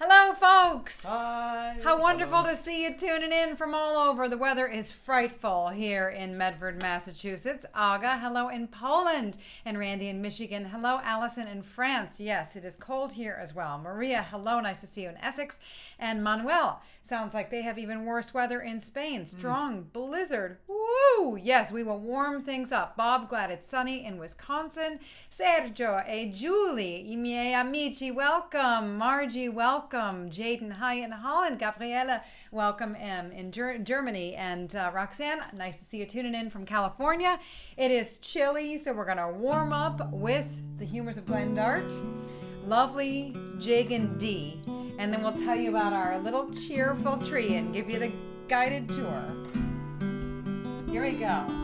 Hello, folks. Hi. How wonderful to see you tuning in from all over. The weather is frightful here in Medford, Massachusetts. Aga, hello in Poland. And Randy in Michigan. Hello, Allison in France. Yes, it is cold here as well. Maria, hello. Nice to see you in Essex. And Manuel, sounds like they have even worse weather in Spain. Strong blizzard. Woo! Yes, we will warm things up. Bob, glad it's sunny in Wisconsin. Sergio e Julie, I miei amici, welcome. Margie, welcome. Jaden, hi in Holland. Gabriella, welcome in Germany. And Roxanne, nice to see you tuning in from California. It is chilly, so we're going to warm up with the Humours of Glendart. Lovely Jig and D. And then we'll tell you about our little cheerful tree and give you the guided tour. Here we go.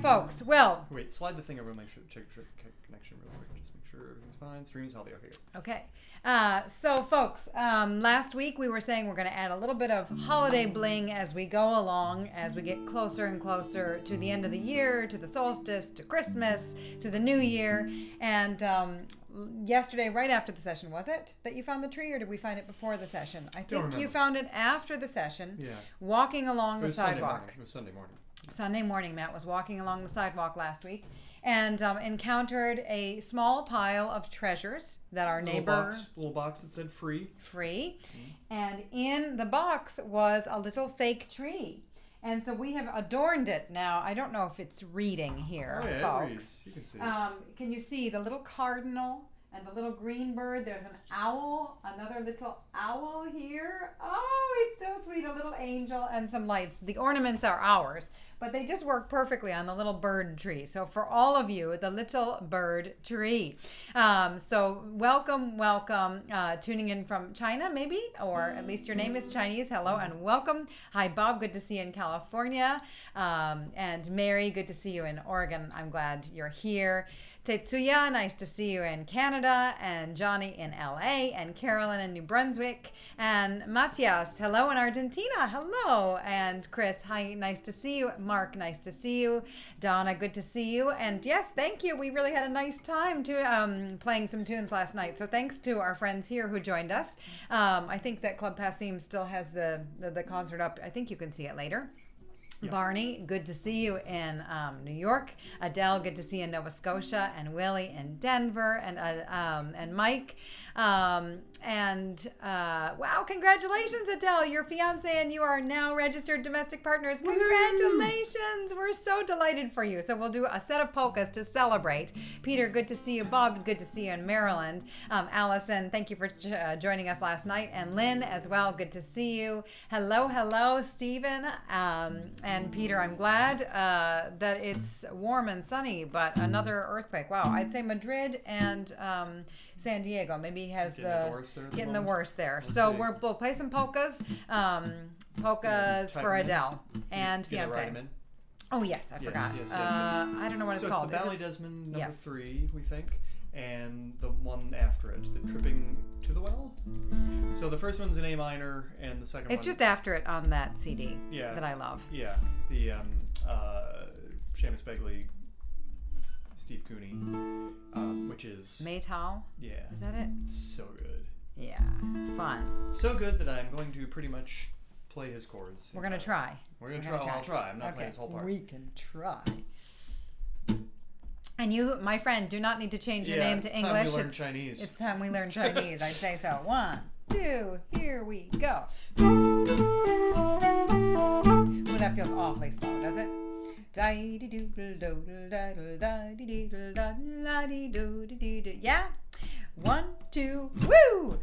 Folks, well... Wait, slide the thing over, make sure, check the connection real quick. Just make sure everything's fine. Stream's healthy. Okay. Okay. So, folks, last week we were saying we're going to add a little bit of holiday bling as we go along, as we get closer and closer to the end of the year, to the solstice, to Christmas, to the new year. And yesterday, right after the session, was it that you found the tree, or did we find it before the session? I think you found it after the session, walking along the sidewalk. It was Sunday morning. Sunday morning, Matt was walking along the sidewalk last week and encountered a small pile of treasures that our neighbor... Little box that said free. Free. Mm-hmm. And in the box was a little fake tree. And so we have adorned it. Now, I don't know if it's reading here, folks. It reads. You can see can you see the little cardinal and the little green bird? There's an owl, another little owl here. Oh, it's so sweet. A little angel and some lights. The ornaments are ours, but they just work perfectly on the little bird tree. So for all of you, the little bird tree. So welcome, tuning in from China maybe, or at least your name is Chinese. Hello and welcome. Hi, Bob. Good to see you in California. And Mary, good to see you in Oregon. I'm glad you're here. Tetsuya, nice to see you in Canada, and Johnny in LA, and Carolyn in New Brunswick, and Matias, hello in Argentina, hello, and Chris, hi, nice to see you, Mark, nice to see you, Donna, good to see you, and yes, thank you, we really had a nice time playing some tunes last night, so thanks to our friends here who joined us. I think that Club Passim still has the concert up, I think you can see it later. Yeah. Barney, good to see you in New York. Adele, good to see you in Nova Scotia, and Willie in Denver, and Mike, wow, congratulations, Adele! Your fiance and you are now registered domestic partners. Congratulations! We're so delighted for you. So we'll do a set of polkas to celebrate. Peter, good to see you. Bob, good to see you in Maryland. Allison, thank you for joining us last night, and Lynn as well. Good to see you. Hello, Stephen. And Peter, I'm glad that it's warm and sunny, but another earthquake. Wow, I'd say Madrid and San Diego maybe has getting the worst there. So we'll play some polkas, for Adele and fiance. Oh yes, I forgot. Yes. I don't know what it's called. It's the Ballydesmond number 3, we think, and the one after it, the Tripping to the Well. So the first one's in A minor, and the second it's just after it on that CD that I love. Yeah, the Seamus Begley, Steve Cooney, which is Maytal. Yeah. Is that it? So good. Yeah, fun. So good that I'm going to pretty much play his chords. We're gonna try. We're gonna try. I'll try. I'm not playing his whole part. We can try. And you, my friend, do not need to change your name to English. It's time we learn Chinese. It's time we learn Chinese. I'd say so. 1, 2, here we go. Well, that feels awfully slow, does it? Yeah? 1, 2, woo!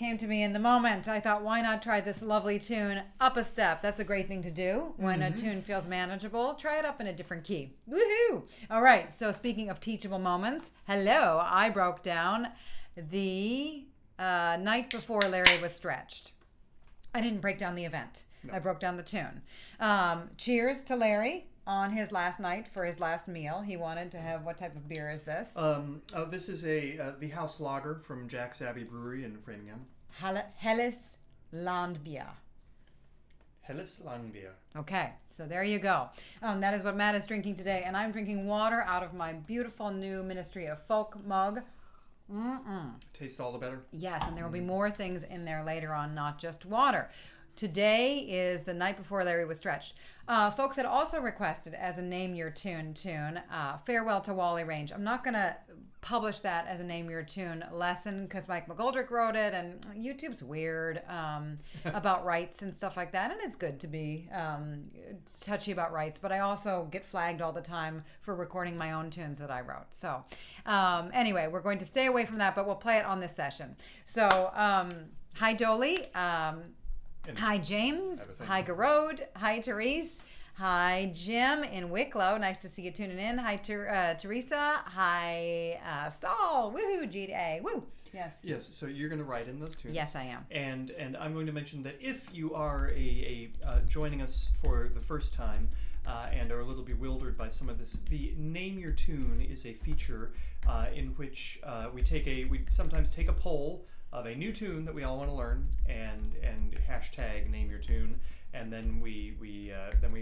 came to me in the moment. I thought, why not try this lovely tune up a step? That's a great thing to do when a tune feels manageable. Try it up in a different key. Woohoo! All right, so speaking of teachable moments, hello, I broke down the night before Larry was stretched. I didn't break down the event. No. I broke down the tune. Cheers to Larry on his last night for his last meal. He wanted to have, what type of beer is this? This is the house lager from Jack's Abbey Brewery in Framingham. Helles Landbier. Helles Landbier. Okay, so there you go. That is what Matt is drinking today, and I'm drinking water out of my beautiful new Ministry of Folk mug. Tastes all the better. Yes, and there will be more things in there later on, not just water. Today is the night before Larry was stretched. Folks had also requested as a Name Your Tune tune, Farewell to Whalley Range. I'm not going to publish that as a Name Your Tune lesson because Mike McGoldrick wrote it, and YouTube's weird about rights and stuff like that, and it's good to be touchy about rights, but I also get flagged all the time for recording my own tunes that I wrote. So anyway, we're going to stay away from that, but we'll play it on this session. So hi, Jolie. Hi, James. Hi, Garode. Hi, Therese. Hi, Jim in Wicklow. Nice to see you tuning in. Hi, Teresa. Hi, Saul. Woohoo, G-A. Woo. Yes. Yes, so you're going to write in those tunes. Yes, I am. And I'm going to mention that if you are joining us for the first time and are a little bewildered by some of this, the Name Your Tune is a feature in which we sometimes take a poll of a new tune that we all want to learn and hashtag Name Your Tune, and then we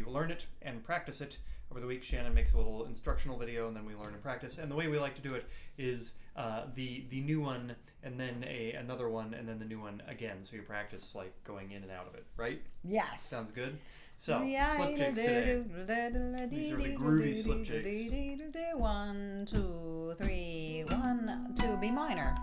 learn it and practice it over the week. Shannon makes a little instructional video, and then we learn and practice. And the way we like to do it is the new one, and then another one, and then the new one again. So you practice like going in and out of it, right? Yes. Sounds good. So slip jigs today. These are the groovy slip jigs. 1, 2, 3, 1, 2, B minor.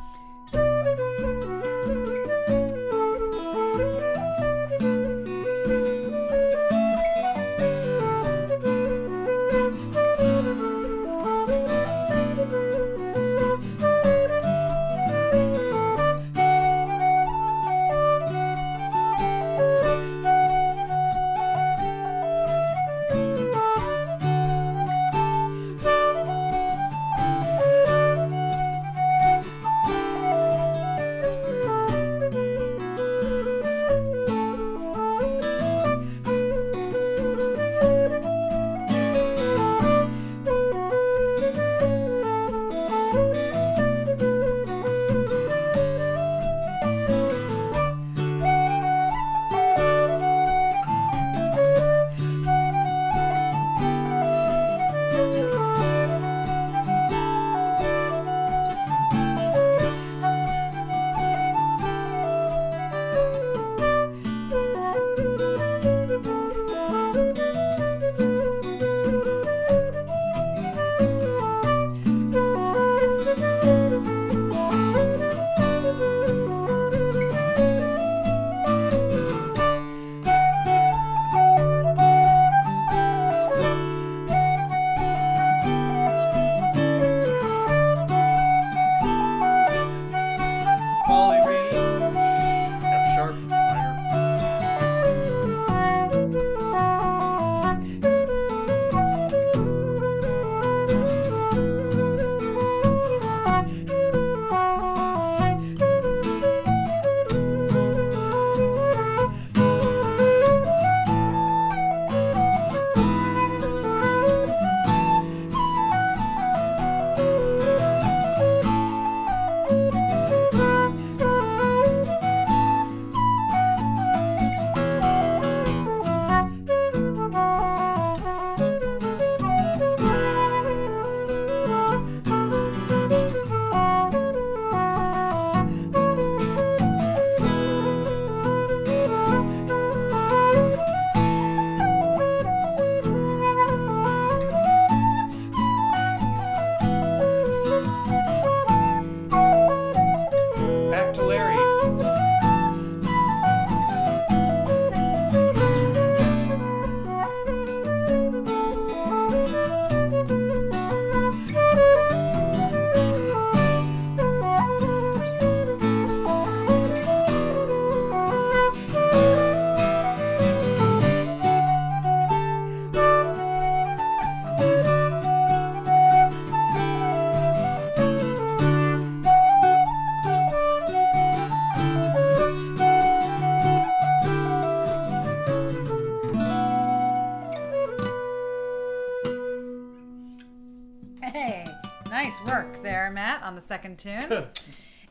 Nice work there, Matt, on the second tune.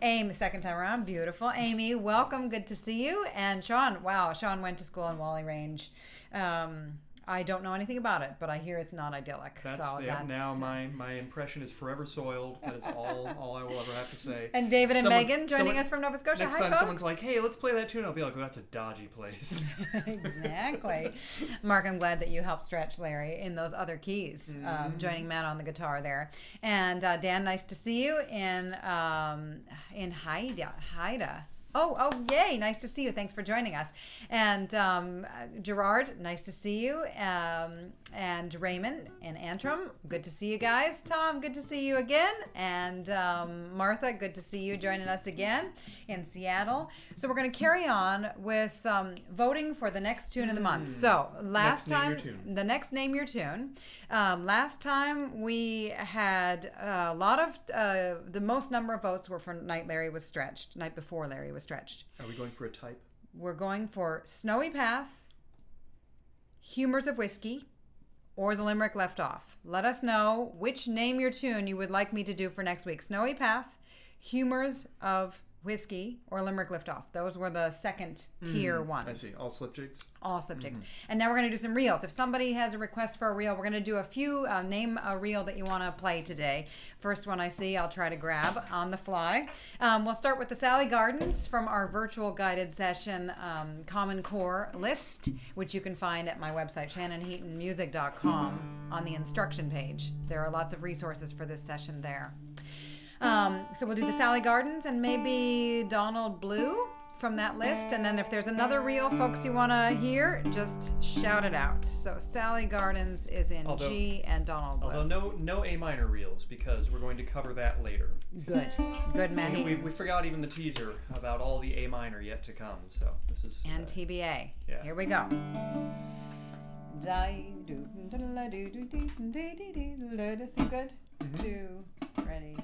Amy, second time around, beautiful. Amy, welcome, good to see you. And Sean, wow, Sean went to school in Whalley Range. I don't know anything about it, but I hear it's not idyllic. Now my impression is forever soiled. That is all I will ever have to say. And David and Megan joining us from Nova Scotia. Next Hi, time folks. someone's like, hey, let's play that tune, I'll be like, oh, that's a dodgy place. Exactly. Mark, I'm glad that you helped stretch Larry in those other keys, joining Matt on the guitar there. And Dan, nice to see you in Haida. Oh, yay. Nice to see you. Thanks for joining us. And Gerard, nice to see you. And Raymond and Antrim, good to see you guys. Tom, good to see you again. And Martha, good to see you joining us again in Seattle. So we're going to carry on with voting for the next tune of the month. So the next Name Your Tune. Last time we had a lot of, the most number of votes were for night before Larry was stretched. Are we going for a type? We're going for Snowy Path, Humours of Whiskey, or the Limerick Left Off. Let us know which Name Your Tune you would like me to do for next week. Snowy Path, Humours of Whiskey, or Limerick Lift Off. Those were the second tier ones. I see. All slip jigs? All slip jigs. And now we're going to do some reels. If somebody has a request for a reel, we're going to do a few. Name a reel that you want to play today. First one I see, I'll try to grab on the fly. We'll start with the Sally Gardens from our virtual guided session Common Core list, which you can find at my website, shannonheatonmusic.com, on the instruction page. There are lots of resources for this session there. So we'll do the Sally Gardens and maybe Donald Blue from that list. And then if there's another reel, folks, you want to hear, just shout it out. So Sally Gardens is in G and Donald Blue. Although no A minor reels, because we're going to cover that later. Good, Matt. We forgot even the teaser about all the A minor yet to come. So this is... And TBA. Yeah. Here we go. Listen good? 2, ready.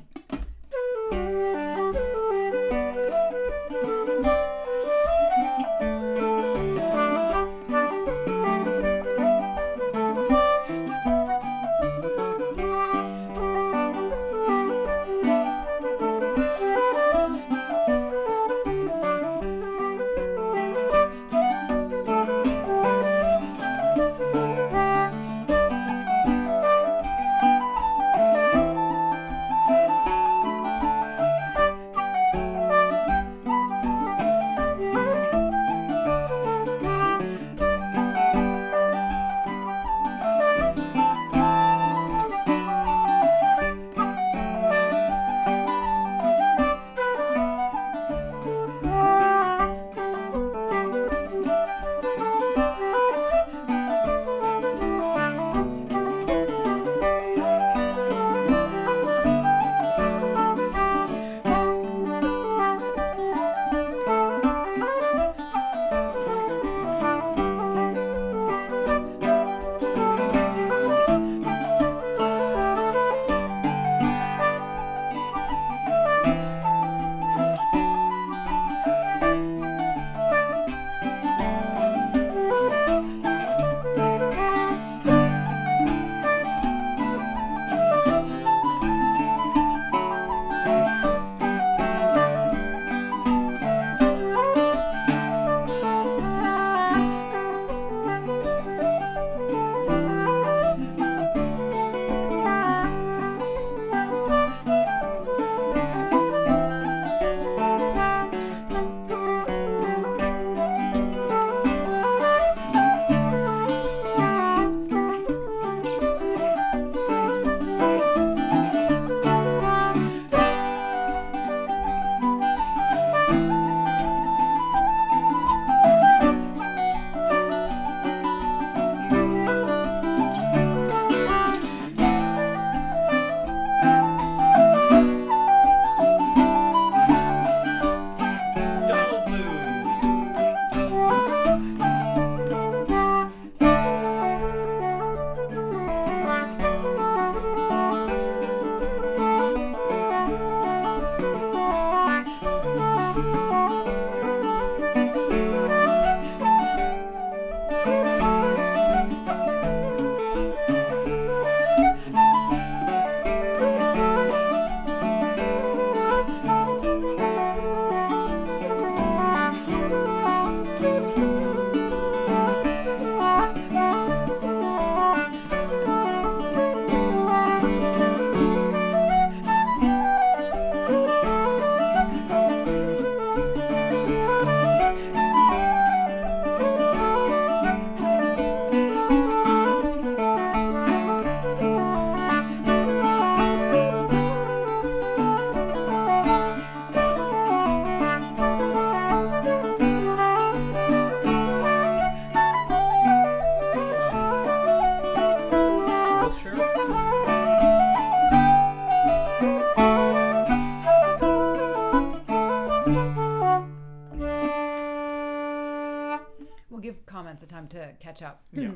catch up. Yeah.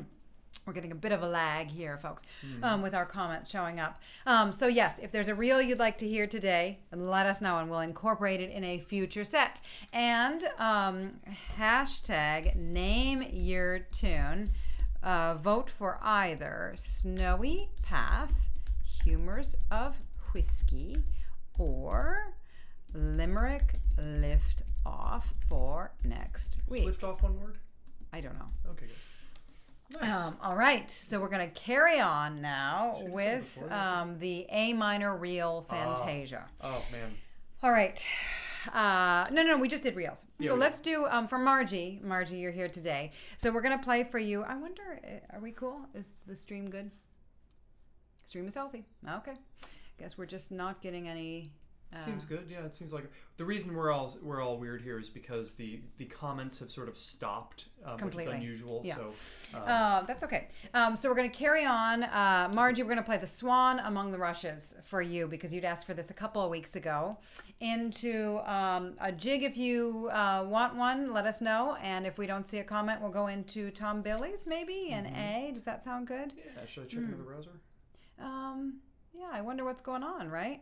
We're getting a bit of a lag here, folks, with our comments showing up. So yes, if there's a reel you'd like to hear today, let us know and we'll incorporate it in a future set. And hashtag NameYerTune. Vote for either Snowy Path, Humours of Whiskey, or Limerick Lift Off for next week. Is lift off one word? I don't know. Okay, good. Nice. All right, so we're going to carry on now Should've with said before. the A minor reel Fantasia. Oh, man. All right. No, we just did reels. Yeah, So we let's do for Margie. Margie, you're here today. So we're going to play for you. I wonder, are we cool? Is the stream good? Stream is healthy. Okay. Guess we're just not getting any. Seems good. Yeah, it seems like the reason we're all weird here is because the comments have sort of stopped, Completely. which is unusual. Yeah. So That's okay. So we're going to carry on. Margie, we're going to play the Swan Among the Rushes for you because you'd asked for this a couple of weeks ago. Into a jig, if you want one, let us know. And if we don't see a comment, we'll go into Tom Billy's maybe and A. Does that sound good? yeah, should I check into the browser? Yeah, I wonder what's going on, right?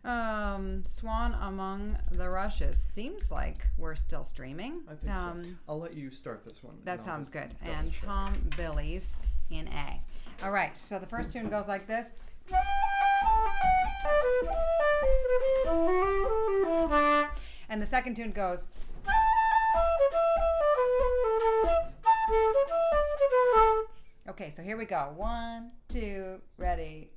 Yeah. Swan Among the Rushes. Seems like we're still streaming. I think so. I'll let you start this one. That and I'll sounds just good. double And check. Tom Billy's in A. All right, so the first tune goes like this. And the second tune goes. Okay, so here we go. 1, 2, ready.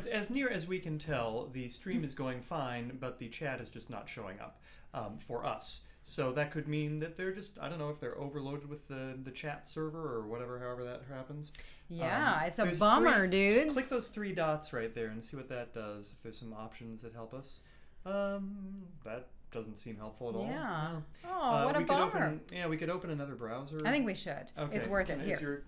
friends, as near as we can tell, the stream is going fine, but the chat is just not showing up for us. So that could mean that they're just, I don't know if they're overloaded with the chat server or whatever, however that happens. Yeah, it's a bummer, dudes. Click those 3 dots right there and see what that does, if there's some options that help us. That doesn't seem helpful at all. Yeah. Oh, what a bummer. We could open another browser. I think we should. Okay. It's worth it. Here.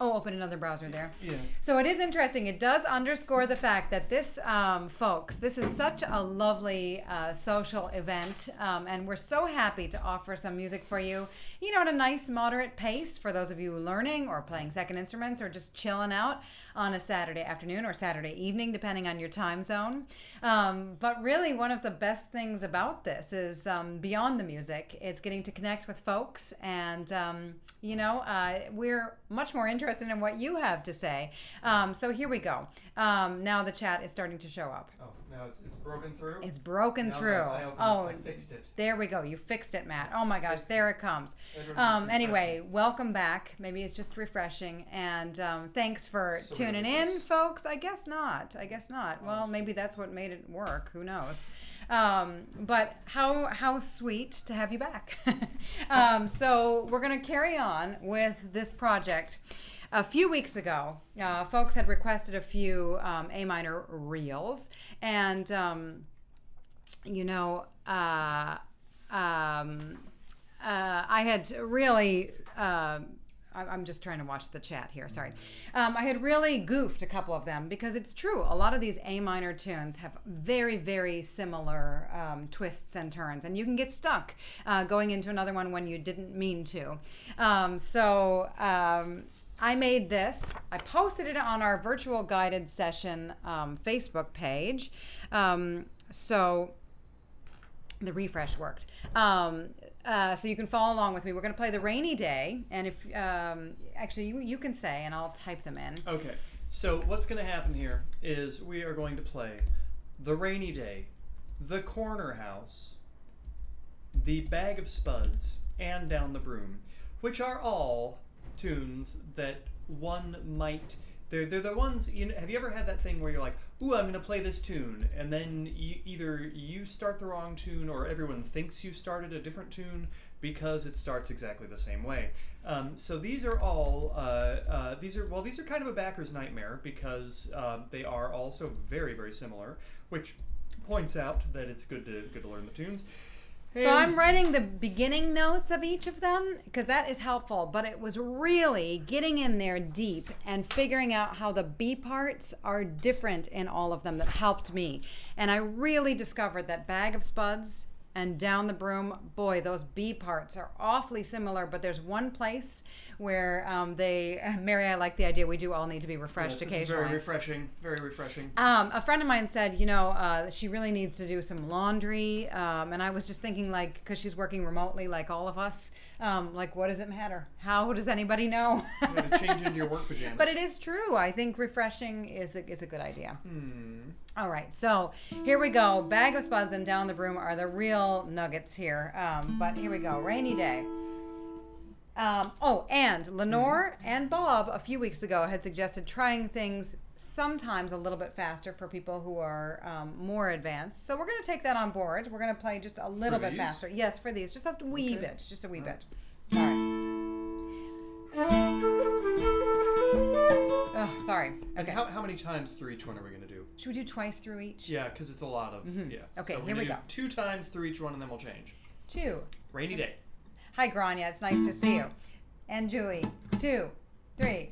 Oh, open another browser there. Yeah. So it is interesting. It does underscore the fact that this, folks, this is such a lovely social event, and we're so happy to offer some music for you, at a nice moderate pace for those of you learning or playing second instruments or just chilling out on a Saturday afternoon or Saturday evening, depending on your time zone. But really, one of the best things about this is beyond the music, it's getting to connect with folks, and we're much more interested in what you have to say. So here we go. Now the chat is starting to show up. Oh, now it's broken through? It's broken through. I fixed it. There we go. You fixed it, Matt. Oh my gosh, there it comes. Anyway, welcome back. Maybe it's just refreshing. And thanks for tuning in, folks. I guess not. Well, maybe that's what made it work. Who knows? But how sweet to have you back. So we're going to carry on with this project. A few weeks ago, folks had requested a few A minor reels, and I had really. I'm just trying to watch the chat here. Sorry. I had really goofed a couple of them because it's true. A lot of these A minor tunes have very, very similar twists and turns, and you can get stuck going into another one when you didn't mean to. I made this. I posted it on our virtual guided session Facebook page. So the refresh worked. So you can follow along with me. We're going to play The Rainy Day. And if actually you can say, and I'll type them in. Okay. So what's going to happen here is we are going to play The Rainy Day, The Corner House, The Bag of Spuds, and Down the Broom, which are all tunes that one might... They're the ones, have you ever had that thing where you're like, ooh, I'm going to play this tune, and then either you start the wrong tune or everyone thinks you started a different tune because it starts exactly the same way. So these are all, these are kind of a backer's nightmare because they are also very, very similar, which points out that it's good to learn the tunes. So I'm writing the beginning notes of each of them because that is helpful, but it was really getting in there deep and figuring out how the B parts are different in all of them that helped me. And I really discovered that Bag of Spuds and Down the Broom, boy, those B parts are awfully similar, but there's one place where Mary, I like the idea, we do all need to be refreshed occasionally. Very refreshing, very refreshing. A friend of mine said, she really needs to do some laundry, and I was just thinking, because she's working remotely like all of us, what does it matter? How does anybody know? You're going to change into your work pajamas. But it is true. I think refreshing is a good idea. All right, so here we go. Bag of Spuds and Down the Broom are the real nuggets here. But here we go. Rainy Day. And Lenore and Bob a few weeks ago had suggested trying things sometimes a little bit faster for people who are more advanced. So we're going to take that on board. We're going to play just a little bit faster. Yes, for these. Just a wee bit. Just a wee bit. All right. Oh, sorry. Okay. How many times through each one are we going to do? Should we do twice through each? Yeah, because it's a lot of, yeah. Okay, so here we go. 2 times through each one and then we'll change. 2. Rainy Day. Hi, Grania. It's nice to see you. And Julie. 2, 3.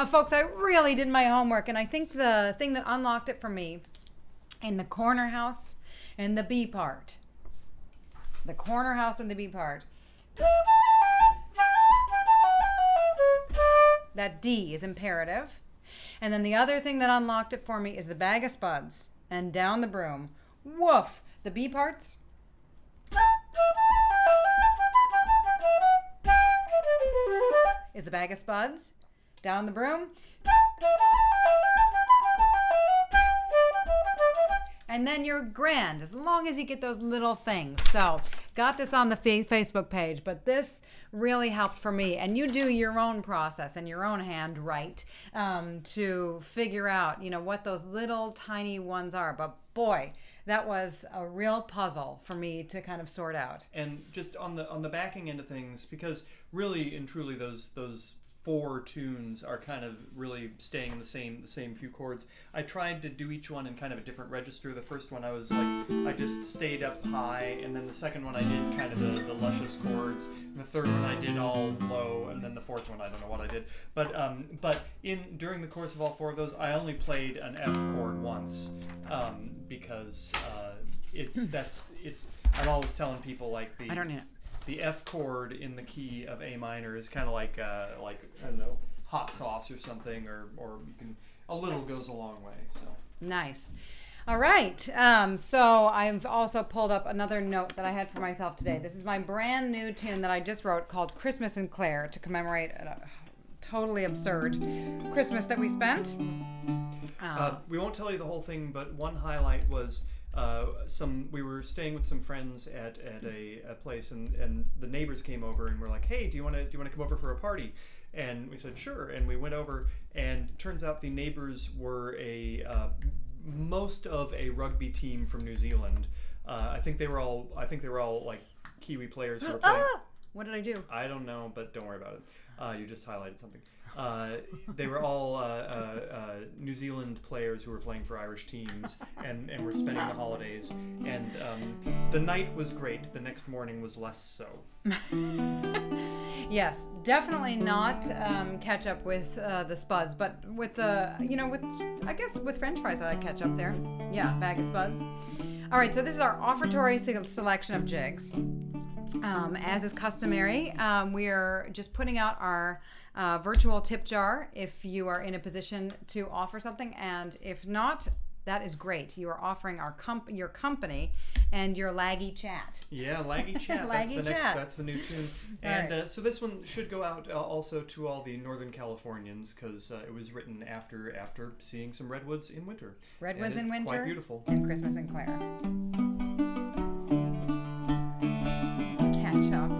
Folks, I really did my homework, and I think the thing that unlocked it for me in the corner house and the B part. The corner house and the B part. That D is imperative. And then the other thing that unlocked it for me is the bag of spuds and down the broom. Woof! The B parts. Is the bag of spuds. Down the broom. And then you're grand as long as you get those little things. So got this on the Facebook page, but this really helped for me. And you do your own process and your own hand right to figure out, what those little tiny ones are. But boy, that was a real puzzle for me to kind of sort out. And just on the backing end of things, because really and truly those 4 tunes are kind of really staying in the same few chords. I tried to do each one in kind of a different register. The first one I just stayed up high, and then the second one I did kind of the luscious chords, and the third one I did all low, and then the fourth one I don't know what I did. But during the course of all 4 of those, I only played an F chord once, because I'm always telling people I don't know. The F chord in the key of A minor is kind of like I don't know, hot sauce or something, or you can, a little goes a long way. So nice. All right. So I've also pulled up another note that I had for myself today. This is my brand new tune that I just wrote called Christmas in Clare to commemorate a totally absurd Christmas that we spent. We won't tell you the whole thing, but one highlight was. We were staying with some friends at a place, and the neighbors came over and were like, "Hey, do you want to come over for a party?" And we said, "Sure." And we went over, and turns out the neighbors were most of a rugby team from New Zealand. I think they were all like Kiwi players who were playing. What did I do? I don't know, but don't worry about it. You just highlighted something. They were all New Zealand players who were playing for Irish teams and were spending the holidays. And the night was great. The next morning was less so. Yes, definitely not catch up with the Spuds, but with the, I guess with French fries I like catch up there. Yeah, bag of Spuds. All right, so this is our offertory selection of jigs. As is customary, we are just putting out our virtual tip jar if you are in a position to offer something, and if not, that is great. You are offering your company and your laggy chat. Yeah, laggy chat. That's the new tune. And right. So this one should go out also to all the Northern Californians, because it was written after seeing some redwoods in winter. Redwoods in winter. Quite beautiful. And Christmas in Clare. Catch up.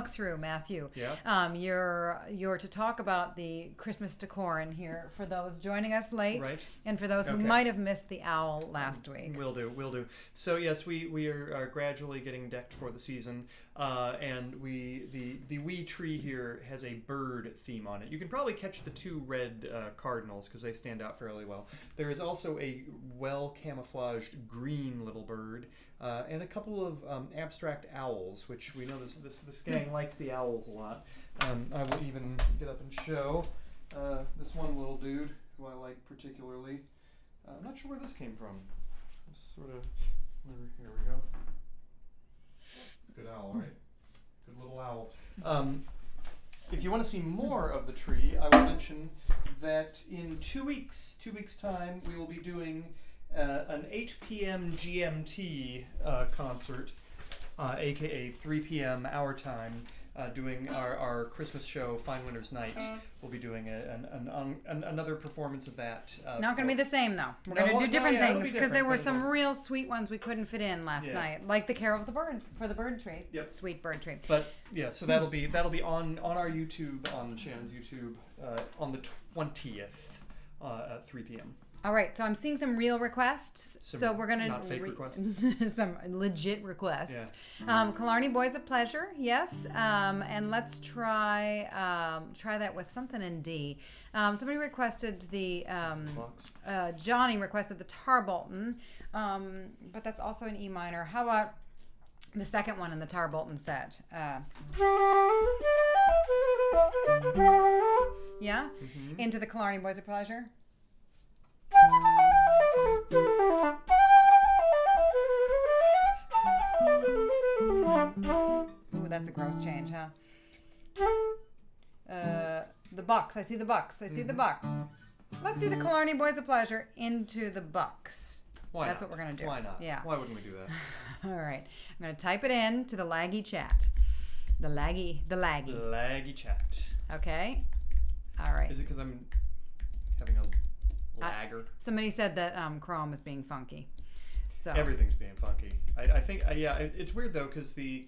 look through, Matthew. Yeah. You're to talk about the Christmas decor in here for those joining us late, Right. and for those who might have missed the owl last week. Will do. So yes, we are gradually getting decked for the season, and the wee tree here has a bird theme on it. You can probably catch the two red cardinals because they stand out fairly well. There is also a well camouflaged green little bird, and a couple of abstract owls, which we know this gang likes the owls a lot. I will even get up and show this one little dude who I like particularly. I'm not sure where this came from. It's sort of, here we go. It's a good owl, right? Good little owl. If you want to see more of the tree, I will mention that in 2 weeks' time, we will be doing an 8 p.m. GMT concert, aka 3 p.m. our time, doing our Christmas show, Fine Winter's Night. We'll be doing another performance of that. Not going to be the same, though. We're going to do different things, because there were some real sweet ones we couldn't fit in last night, like the Carol of the Birds for the bird tree. Yep. Sweet bird tree. But yeah, so that'll be on our YouTube, on Shannon's YouTube, on the 20th at 3 p.m. All right, so I'm seeing some real requests. So we're gonna not fake requests. Some legit requests. Killarney Boys of Pleasure, yes. And let's try that with something in D. Somebody requested the Johnny requested the Tarbolton, but that's also an E minor. How about the second one in the Tarbolton set? Yeah, into the Killarney Boys of Pleasure. Ooh, that's a gross change, huh? The Bucks. I see the Bucks. The Bucks. Let's do the Killarney Boys of Pleasure into the Bucks. That's what we're going to do. Why not? Yeah. Why wouldn't we do that? All right. I'm going to type it in to the laggy chat. The laggy. Laggy chat. Okay. All right. Is it because I'm having a lagger? Somebody said that Chrome is being funky. So everything's being funky. I think it's weird though, because the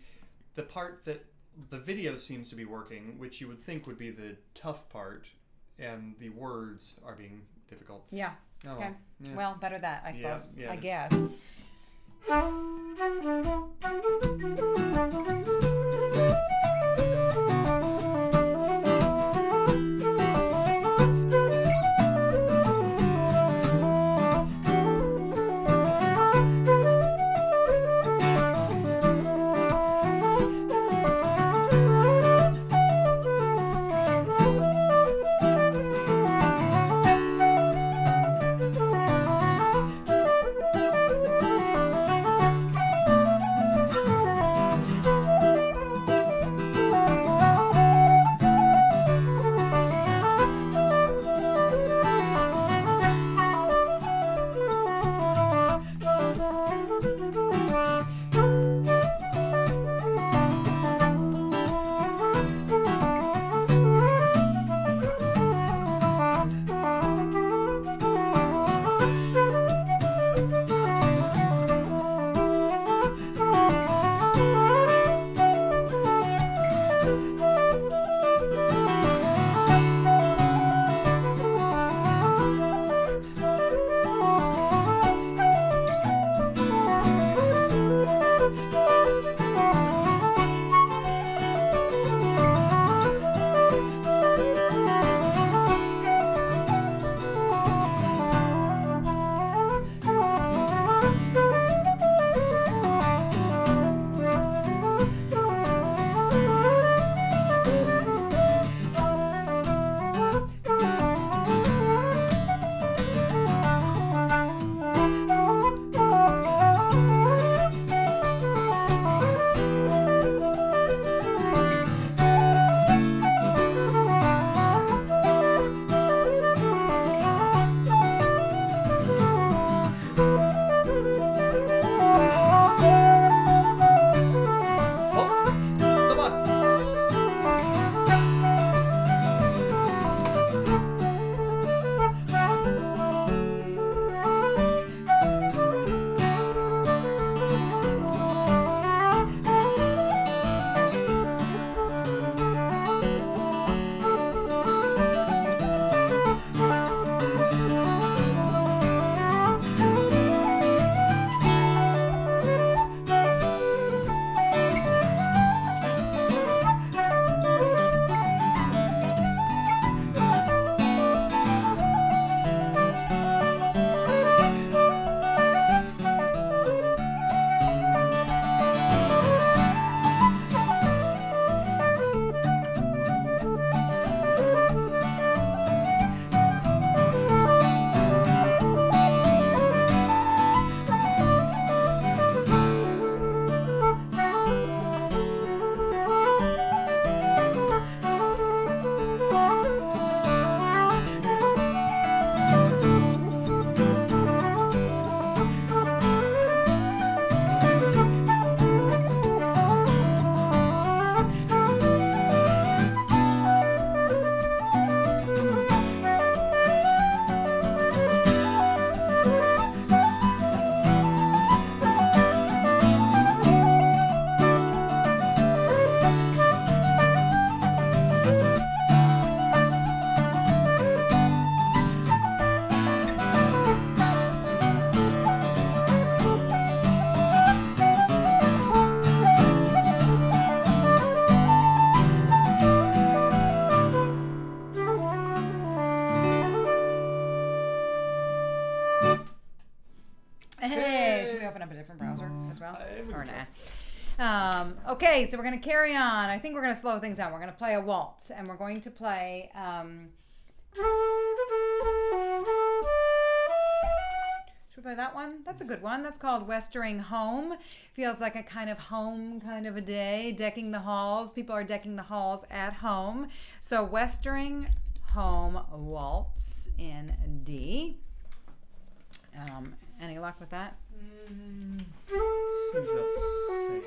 part that the video seems to be working, which you would think would be the tough part, and the words are being difficult. Yeah. Oh, okay. Yeah. Well, better that, I suppose. Yeah, I guess. open up a different browser as well? we Or can nah? Okay, so we're going to carry on. I think we're going to slow things down. We're going to play a waltz, and we're going to play... Should we play that one? That's a good one. That's called Westering Home. Feels like a kind of home kind of a day, decking the halls. People are decking the halls at home. So Westering Home Waltz in D. Any luck with that? Seems about the same.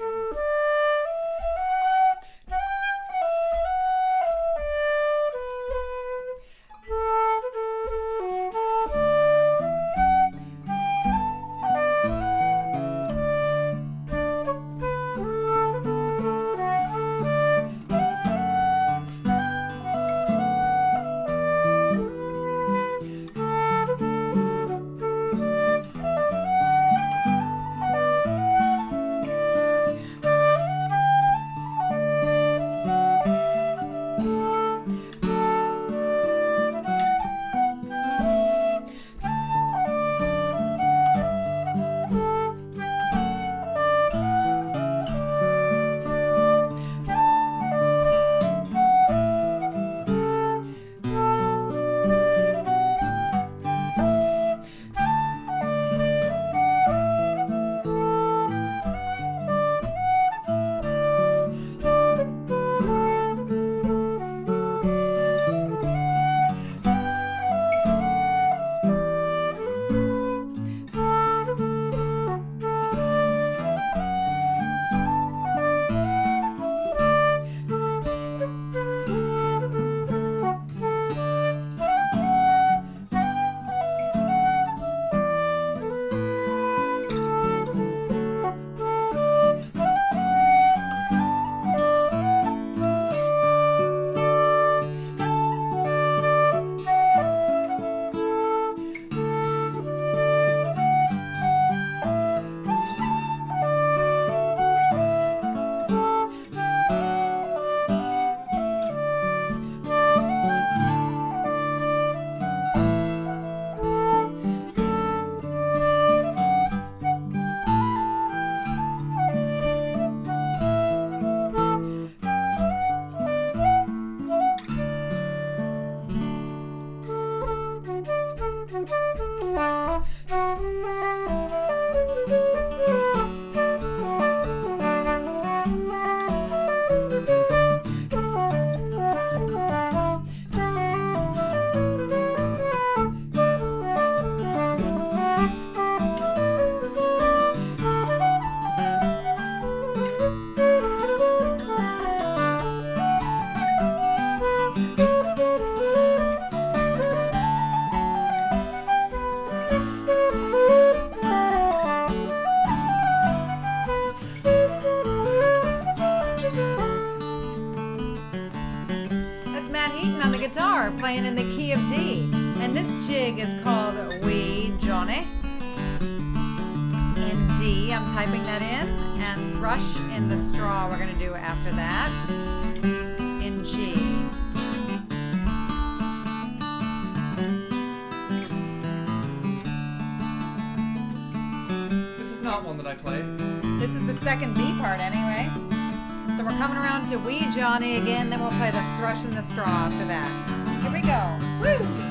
guitar playing in the key of D. And this jig is called Wee Johnny in D. I'm typing that in. And Thrush in the straw we're going to do after that in G. This is not one that I play. This is the second B part anyway. So we're coming around to Wee Johnny again, then we'll play the Thrush in the straw after that. Here we go. Woo!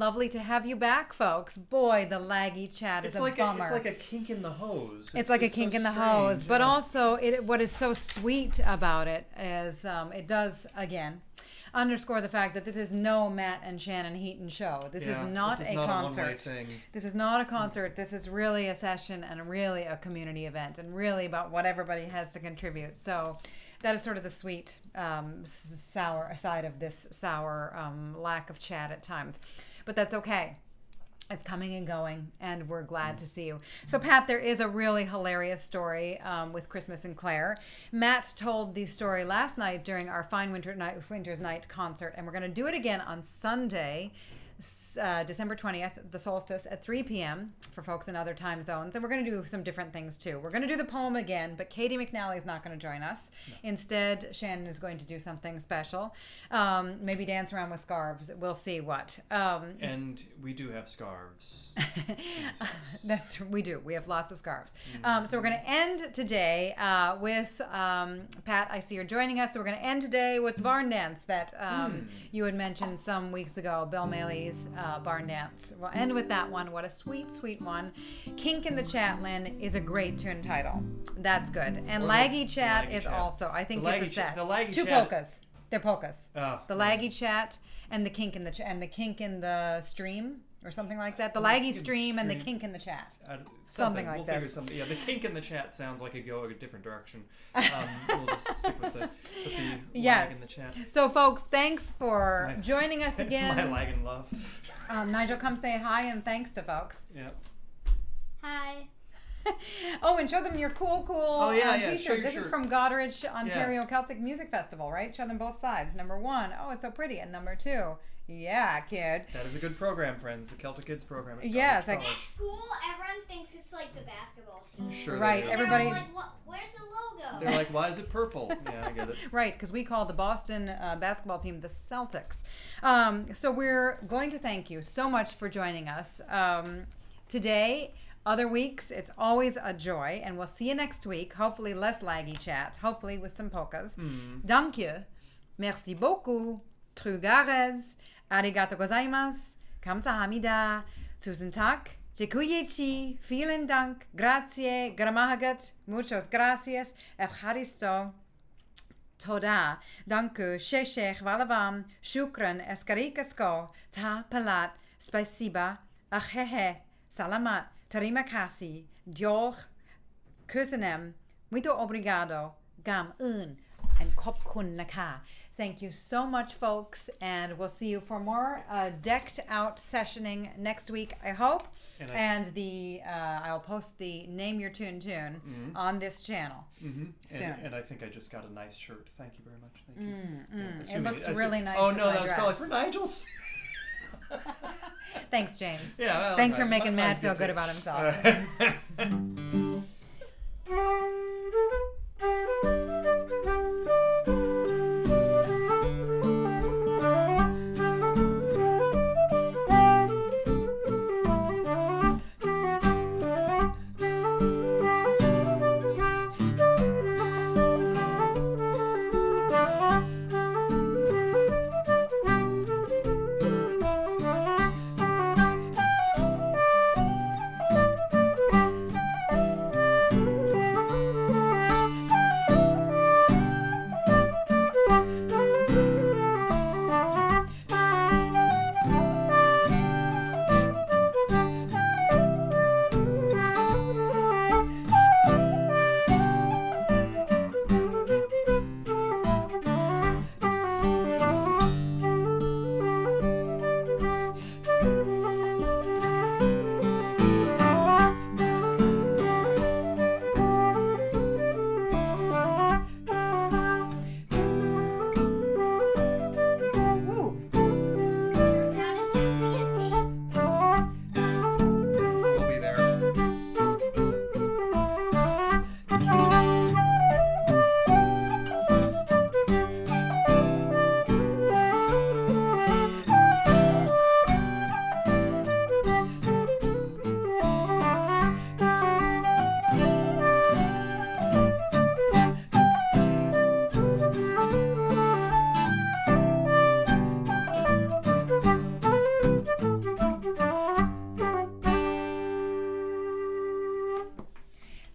lovely to have you back, folks. Boy, the laggy chat is a bummer. It's like a kink in the hose. It's like a kink in the hose. But also, what is so sweet about it is it does, again, underscore the fact that this is no Matt and Shannon Heaton show. This is not a concert. This is not a concert. This is really a session and really a community event and really about what everybody has to contribute. So that is sort of the sweet, sour side of this sour lack of chat at times. But that's okay. It's coming and going, and we're glad to see you. So, Pat, there is a really hilarious story with Christmas in Clare. Matt told the story last night during our Fine Winter's Night concert, and we're going to do it again on Sunday, December 20th, the solstice, at 3 p.m. for folks in other time zones. And we're going to do some different things, too. We're going to do the poem again, but Katie McNally is not going to join us. No. Instead, Shannon is going to do something special. Maybe dance around with scarves. We'll see what. And we do have scarves. We do. We have lots of scarves. So we're going to end today with Pat, I see you're joining us. So we're going to end today with the barn dance that you had mentioned some weeks ago, Bill Maley's barn dance. We'll end with that one. What a sweet, sweet one. Kink in the Chat, Lynn, is a great tune title. That's good. And Laggy Chat is also, I think it's a set. Two polkas. They're polkas. Oh, the Laggy Chat and the Kink in the Stream. Or something like that. The Laggy stream and the Kink in the Chat. Something like we'll this. Yeah, the Kink in the Chat sounds like it go a different direction. We'll just stick with the lag in the chat. So, folks, thanks for joining us again. My lag and love. Nigel, come say hi and thanks to folks. Yeah. Hi. Oh, and show them your cool t-shirt. Show your This shirt. is from Goderich, Ontario Celtic Music Festival, right? Show them both sides. Number 1, oh, it's so pretty. And number 2, yeah, kid. That is a good program, friends. The Celtic Kids program. Yes. At school, everyone thinks it's like the basketball team. Sure. Right. Everybody. They're like, where's the logo? They're like, why is it purple? Yeah, I get it. Right, because we call the Boston basketball team the Celtics. So we're going to thank you so much for joining us today. Other weeks, it's always a joy, and we'll see you next week. Hopefully less laggy chat, hopefully with some polkas. Danke, merci beaucoup, trugares, arigato gozaimasu, kamsahamnida, tusen tak, dziękuję, vielen dank, grazie, gramahagat, muchos gracias, evcharisto, toda, danku, sheshech, valavam, shukran, eskarikasko, ta palat, spasiba, achehe, salamat, Terima kasih, diolch, kusanem, muito obrigado, gam un, and khopkun naka. Thank you so much, folks, and we'll see you for more decked out sessioning next week, I hope. And I'll post the Name Your Tune on this channel soon. And I think I just got a nice shirt. Thank you very much. Thank you. It looks really nice. Oh with no, my that was dress. probably for Nigel's. Thanks, James. Yeah. Well, thanks for making Matt feel good about himself.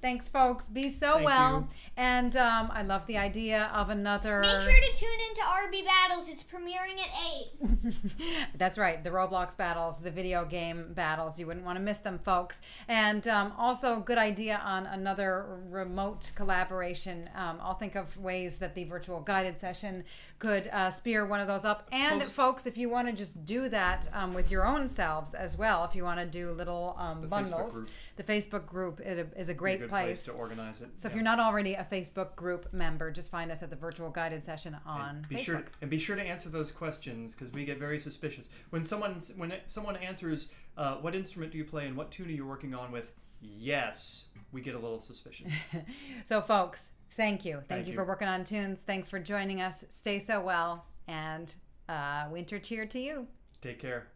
Thanks, folks. Be so Thank well. you. And I love the idea of another. Make sure to tune into RB Battles. It's premiering at 8. That's right. The Roblox battles, the video game battles. You wouldn't want to miss them, folks. And also, good idea on another remote collaboration. I'll think of ways that the virtual guided session could spear one of those up. And folks, if you want to just do that with your own selves as well, if you want to do little bundles, the Facebook group is a great place to organize it. So if you're not already a Facebook group member, just find us at the virtual guided session on Facebook. Be sure to answer those questions, because we get very suspicious when someone answers what instrument do you play and what tune are you working on with. Yes, we get a little suspicious. So folks, thank you. Thank you you for working on tunes. Thanks for joining us. Stay so well, and winter cheer to you. Take care.